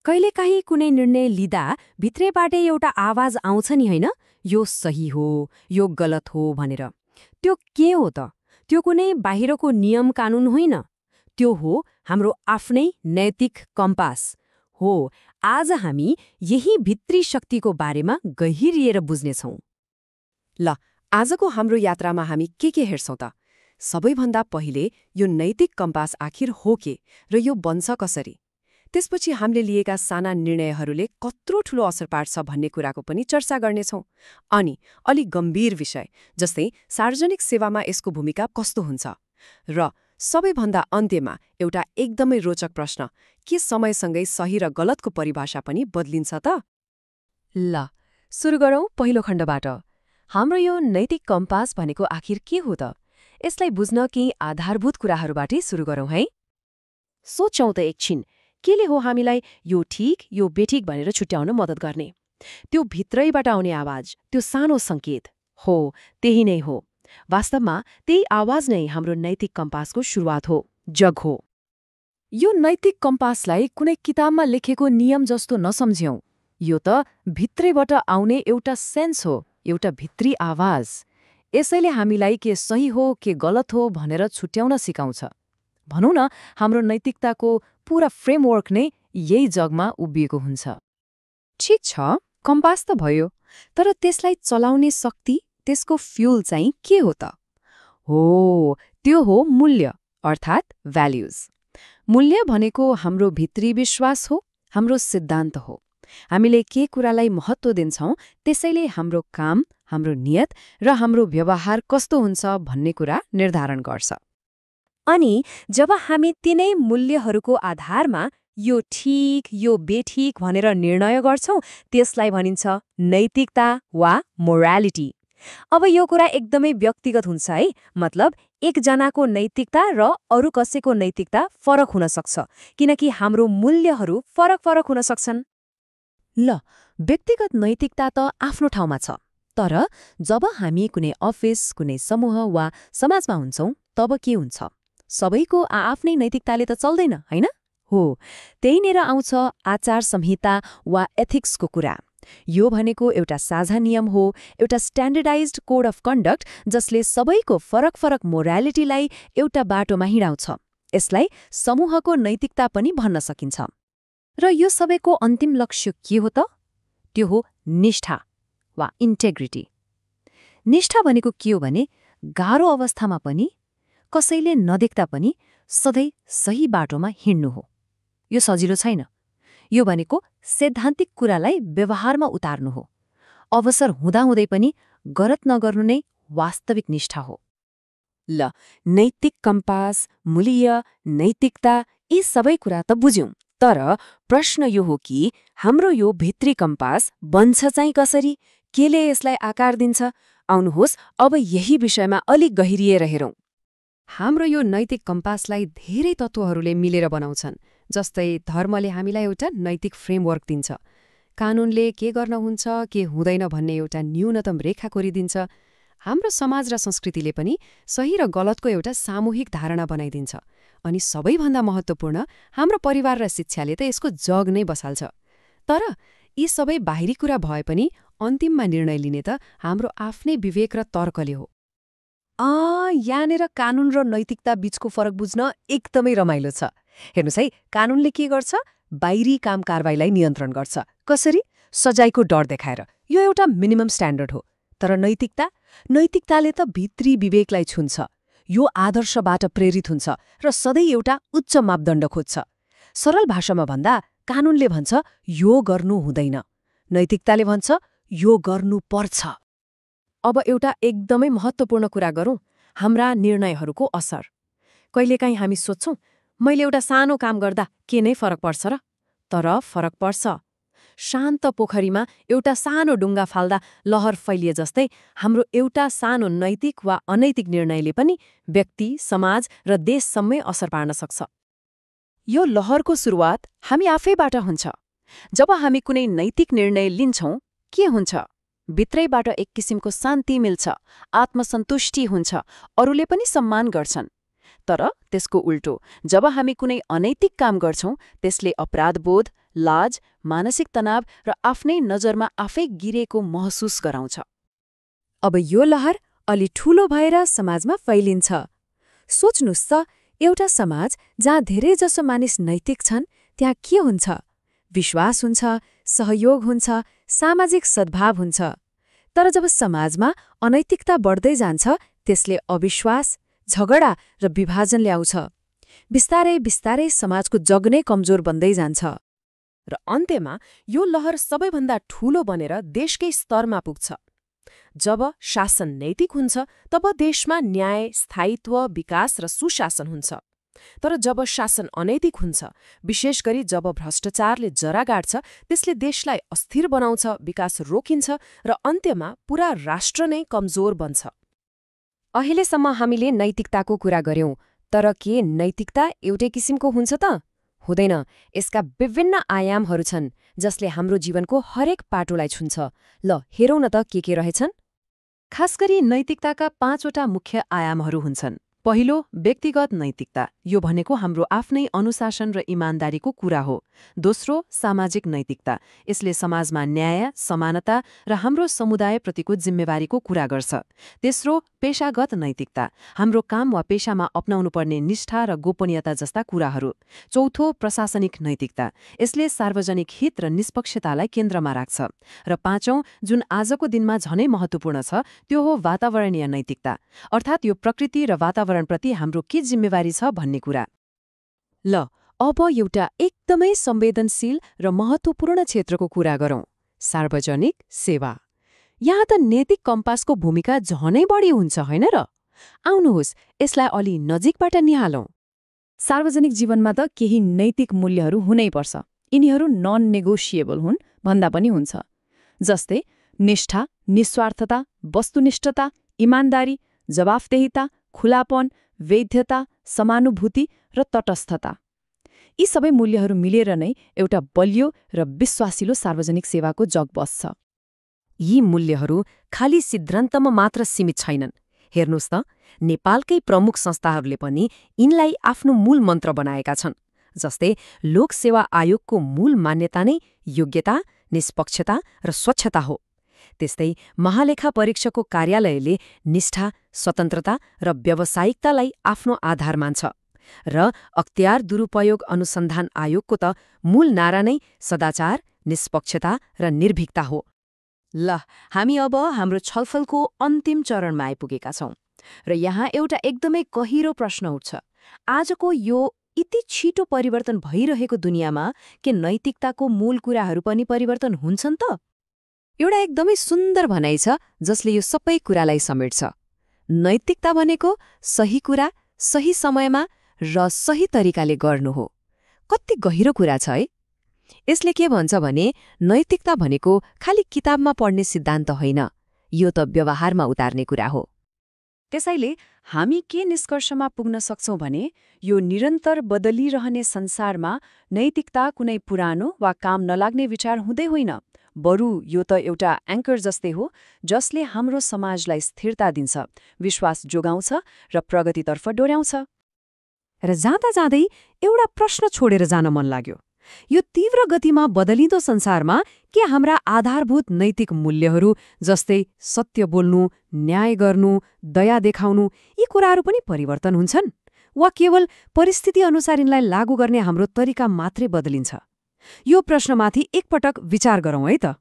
कहिलेकाहीँ कुनै निर्णय लिँदा भित्रैबाट एउटा आवाज आउँछ नि होइन, यो सही हो, यो गलत हो भनेर। त्यो के हो त? त्यो कुनै बाहिरको नियम कानून होइन, त्यो हो हाम्रो आफ्नै नैतिक कम्पास हो। आज हामी यही भित्री शक्तिको बारेमा गहिरिएर बुझ्नेछौँ। ल, आजको हाम्रो यात्रामा हामी के हेर्छौँ त? सबैभन्दा पहिले यो नैतिक कम्पास आखिर हो के र यो बन्छ कसरी? त्यसपछि हामीले लिएका साना निर्णयहरूले कत्रो ठूलो असर पार्छ भन्ने कुराको पनि चर्चा गर्नेछौँ। अनि अलि गम्भीर विषय जस्तै सार्वजनिक सेवामा यसको भूमिका कस्तो हुन्छ, र सबैभन्दा अन्त्यमा एउटा एकदमै रोचक प्रश्न, के समयसँगै सही र गलतको परिभाषा पनि बदलिन्छ त? ल, सुरु गरौँ पहिलो खण्डबाट। हाम्रो यो नैतिक कम्पास भनेको आखिर के हो त? यसलाई बुझ्न केही आधारभूत कुराहरूबाटै सुरु गरौँ है। सोचौँ त एकछिन, केले हो हामीलाई यो ठिक यो बेठिक भनेर छुट्याउन मद्दत गर्ने? त्यो भित्रैबाट आउने आवाज, त्यो सानो संकेत हो, त्यही नै हो। वास्तवमा त्यही आवाज नै हाम्रो नैतिक कम्पासको सुरुवात हो, जग हो। यो नैतिक कम्पासलाई कुनै किताबमा लेखेको नियम जस्तो नसम्झ्यौं। यो त भित्रैबाट आउने एउटा सेन्स हो, एउटा भित्री आवाज। यसैले हामीलाई के सही हो के गलत हो भनेर छुट्याउन सिकाउँछ। भनौँ न, हाम्रो नैतिकताको पूरा फ्रेमवर्क नै यही जगमा उभिएको हुन्छ। ठिक छ, कम्पास त भयो, तर त्यसलाई चलाउने शक्ति, त्यसको फ्युल चाहिँ के हो त? हो, त्यो हो मूल्य, अर्थात् भ्याल्युज। मूल्य भनेको हाम्रो भित्री विश्वास हो, हाम्रो सिद्धान्त हो। हामीले के कुरालाई महत्त्व दिन्छौँ, त्यसैले हाम्रो काम, हाम्रो नियत र हाम्रो व्यवहार कस्तो हुन्छ भन्ने कुरा निर्धारण गर्छ। अनि जब हामी तिनै मूल्यहरूको आधारमा यो ठिक यो बेठिक भनेर निर्णय गर्छौँ, त्यसलाई भनिन्छ नैतिकता वा मोरालिटी। अब यो कुरा एकदमै व्यक्तिगत हुन्छ है, मतलब एकजनाको नैतिकता र अरू कसैको नैतिकता फरक हुन सक्छ, किनकि हाम्रो मूल्यहरू फरक हुन सक्छन्। ल, व्यक्तिगत नैतिकता त आफ्नो ठाउँमा छ, तर जब हामी कुनै अफिस, कुनै समूह वा समाजमा हुन्छौँ, तब के हुन्छ? सबैको आफ्नै नैतिकताले त चल्दैन, होइन? हो, त्यहीँनिर आउँछ आचार संहिता वा एथिक्सको कुरा। यो भनेको एउटा साझा नियम हो, एउटा स्ट्यान्डर्डाइज्ड कोड अफ कन्डक्ट जसले सबैको फरक मोरालिटीलाई एउटा बाटोमा हिँडाउँछ। यसलाई समूहको नैतिकता पनि भन्न सकिन्छ। र यो सबैको अन्तिम लक्ष्य के हो त? त्यो हो निष्ठा वा इन्टेग्रिटी। निष्ठा भनेको के हो भने गाह्रो अवस्थामा पनि, कसैले नदेख्दा पनि सधैँ सही बाटोमा हिँड्नु हो। यो सजिलो छैन। यो भनेको सैद्धान्तिक कुरालाई व्यवहारमा उतार्नु हो। अवसर हुँदाहुँदै पनि गलत नगर्नु नै वास्तविक निष्ठा हो। ल, नैतिक कम्पास, मूल्य, नैतिकता, यी सबै कुरा त बुझ्यौं, तर प्रश्न यो हो कि हाम्रो यो भित्री कम्पास बन्छ चाहिँ कसरी? केले यसलाई आकार दिन्छ? आउनुहोस् अब यही विषयमा अलिक गहिरिएर हेरौँ। हाम्रो यो नैतिक कम्पासलाई धेरै तत्त्वहरूले मिलेर बनाउँछन्। जस्तै धर्मले हामीलाई एउटा नैतिक फ्रेमवर्क दिन्छ, कानूनले के गर्न हुन्छ के हुँदैन भन्ने एउटा न्यूनतम रेखा कोरिदिन्छ, हाम्रो समाज र संस्कृतिले पनि सही र गलतको एउटा सामूहिक धारणा बनाइदिन्छ, अनि सबैभन्दा महत्त्वपूर्ण हाम्रो परिवार र शिक्षाले त यसको जग नै बसाल्छ। तर यी सबै बाहिरी कुरा भए पनि अन्तिममा निर्णय लिने त हाम्रो आफ्नै विवेक र तर्कले हो। यहाँनिर कानून र नैतिकता बीचको फरक बुझ्न एकदमै रमाइलो छ। हेर्नुहोस् है, कानूनले के गर्छ? बाहिरी काम कारबाहीलाई नियन्त्रण गर्छ। कसरी? सजायको डर देखाएर। यो एउटा मिनिमम स्ट्यान्डर्ड हो। तर नैतिकताले त भित्री विवेकलाई छुन्छ। यो आदर्शबाट प्रेरित हुन्छ र सधैँ एउटा उच्च मापदण्ड खोज्छ। सरल भाषामा भन्दा कानूनले भन्छ यो गर्नु हुँदैन, नैतिकताले भन्छ यो गर्नु पर्छ। अब एउटा एकदमै महत्त्वपूर्ण कुरा गरौँ, हाम्रा निर्णयहरूको असर। कहिलेकाहीँ हामी सोच्छौँ, मैले एउटा सानो काम गर्दा के नै फरक पर्छ र? तर फरक पर्छ। शान्त पोखरीमा एउटा सानो डुङ्गा फाल्दा लहर फैलिए जस्तै हाम्रो एउटा सानो नैतिक वा अनैतिक निर्णयले पनि व्यक्ति, समाज र देशसम्मै असर पार्न सक्छ। यो लहरको सुरुवात हामी आफैबाट हुन्छ। जब हामी कुनै नैतिक निर्णय लिन्छौँ, के हुन्छ? भित्रैबाट एक किसिमको शान्ति मिल्छ, आत्मसन्तुष्टि हुन्छ, अरूले पनि सम्मान गर्छन्। तर त्यसको उल्टो, जब हामी कुनै अनैतिक काम गर्छौँ, त्यसले अपराधबोध, लाज, मानसिक तनाव र आफ्नै नजरमा आफै गिरेको महसुस गराउँछ। अब यो लहर अलि ठूलो भएर समाजमा फैलिन्छ। सोच्नुस् त, एउटा समाज जहाँ धेरैजसो मानिस नैतिक छन् त्यहाँ के हुन्छ? विश्वास हुन्छ, सहयोग हुन्छ, सामाजिक सद्भाव हुन्छ। तर जब समाजमा अनैतिकता बढ्दै जान्छ त्यसले अविश्वास, झगडा र विभाजन ल्याउँछ। बिस्तारै बिस्तारै समाजको जग नै कमजोर बन्दै जान्छ। र अन्त्यमा यो लहर सबैभन्दा ठूलो बनेर देशकै स्तरमा पुग्छ। जब शासन नैतिक हुन्छ तब देशमा न्याय, स्थायित्व, विकास र सुशासन हुन्छ। तर जब शासन अनैतिक हुन्छ, विशेष गरी जब भ्रष्टाचारले जरा गाड्छ, त्यसले देशलाई अस्थिर बनाउँछ, विकास रोकिन्छ र अन्त्यमा पूरा राष्ट्र नै कमजोर बन्छ। अहिलेसम्म हामीले नैतिकताको कुरा गर्यौं, तर के नैतिकता एउटै किसिमको हुन्छ त? हुँदैन। यसका विभिन्न आयामहरू छन् जसले हाम्रो जीवनको हरेक पाटोलाई छुन्छ। ल हेरौँ न त के रहेछन्। खास गरी नैतिकताका 5वटा मुख्य आयामहरू हुन्छन्। पहिलो, व्यक्तिगत नैतिकता। यो भनेको हाम्रो आफ्नै अनुशासन र इमान्दारीको कुरा हो। दोस्रो, सामाजिक नैतिकता। यसले समाजमा न्याय, समानता र हाम्रो समुदायप्रतिको जिम्मेवारीको कुरा गर्छ। तेस्रो, पेशागत नैतिकता। हाम्रो काम वा पेशामा अपनाउनुपर्ने निष्ठा र गोपनीयता जस्ता कुराहरू। चौथो, प्रशासनिक नैतिकता। यसले सार्वजनिक हित र निष्पक्षतालाई केन्द्रमा राख्छ। र पाँचौं, जुन आजको दिनमा झनै महत्त्वपूर्ण छ, त्यो हो वातावरणीय नैतिकता। अर्थात् यो प्रकृति र वातावरणप्रति हाम्रो के जिम्मेवारी छ भन्ने कुरा। ल अब एउटा एकदमै संवेदनशील र महत्त्वपूर्ण क्षेत्रको कुरा गरौँ, सार्वजनिक सेवा। यहाँ त नैतिक कम्पासको भूमिका झनै बढी हुन्छ, होइन र? आउनुहोस् यसलाई अलि नजिकबाट निहालौँ। सार्वजनिक जीवनमा त केही नैतिक मूल्यहरू हुनैपर्छ। यिनीहरू नन नेगोसिएबल हुन् भन्दा पनि हुन्छ। जस्तै निष्ठा, निस्वार्थता, वस्तुनिष्ठता, इमान्दारी, जवाफदेहिता, खुलापन, वैधता, समानुभूति र तटस्थता। यी सबै मूल्यहरू मिलेर नै एउटा बलियो र विश्वासिलो सार्वजनिक सेवाको जग बस्छ। यी मूल्यहरू खाली सिद्धान्तमा मात्र सीमित छैनन्। हेर्नुस् त, नेपालकै प्रमुख संस्थाहरूले पनि यिनलाई आफ्नो मूल मन्त्र बनाएका छन्। जस्तै लोकसेवा आयोगको मूल मान्यता नै योग्यता, निष्पक्षता र स्वच्छता हो। त्यस्तै महालेखा परीक्षकको कार्यालयले निष्ठा, स्वतन्त्रता र व्यावसायिकतालाई आफ्नो आधार मान्छ। र अख्तियार दुरुपयोग अनुसन्धान आयोगको त मूल नारा नै सदाचार, निष्पक्षता र निर्भीकता हो। ल हामी अब हाम्रो छलफलको अन्तिम चरणमा आइपुगेका छौं र यहाँ एउटा एकदमै गहिरो प्रश्न उठ्छ। आजको यो यति छिटो परिवर्तन भइरहेको दुनियाँमा के नैतिकताको मूल कुराहरू पनि परिवर्तन हुन्छन् त? एउटा एकदमै सुन्दर भनाइ छ जसले यो सबै कुरालाई समेट्छ। नैतिकता भनेको सही कुरा, सही समयमा र सही तरिकाले गर्नु हो। कति गहिरो कुरा छ है। यसले के भन्छ भने नैतिकता भनेको खालि किताबमा पढ्ने सिद्धान्त होइन, यो त व्यवहारमा उतार्ने कुरा हो। त्यसैले हामी के निष्कर्षमा पुग्न सक्छौं भने यो निरन्तर बदलिरहने संसारमा नैतिकता कुनै पुरानो वा काम नलाग्ने विचार हुँदै होइन, बरु यो त एउटा एङ्कर जस्तै हो जसले हाम्रो समाजलाई स्थिरता दिन्छ, विश्वास जोगाउँछ र प्रगतितर्फ डोर्याउँछ। र जाँदा जाँदै एउटा प्रश्न छोडेर जान मन लाग्यो। यो तीव्र गतिमा बदलिँदो संसारमा के हाम्रा आधारभूत नैतिक मूल्यहरू जस्तै सत्य बोल्नु, न्याय गर्नु, दया देखाउनु यी कुराहरू पनि परिवर्तन हुन्छन्? वा केवल परिस्थिति अनुसार यिनलाई लागू गर्ने हाम्रो तरिका मात्रै बदलिन्छ? यो प्रश्नमाथि एकपटक विचार गरौँ है त।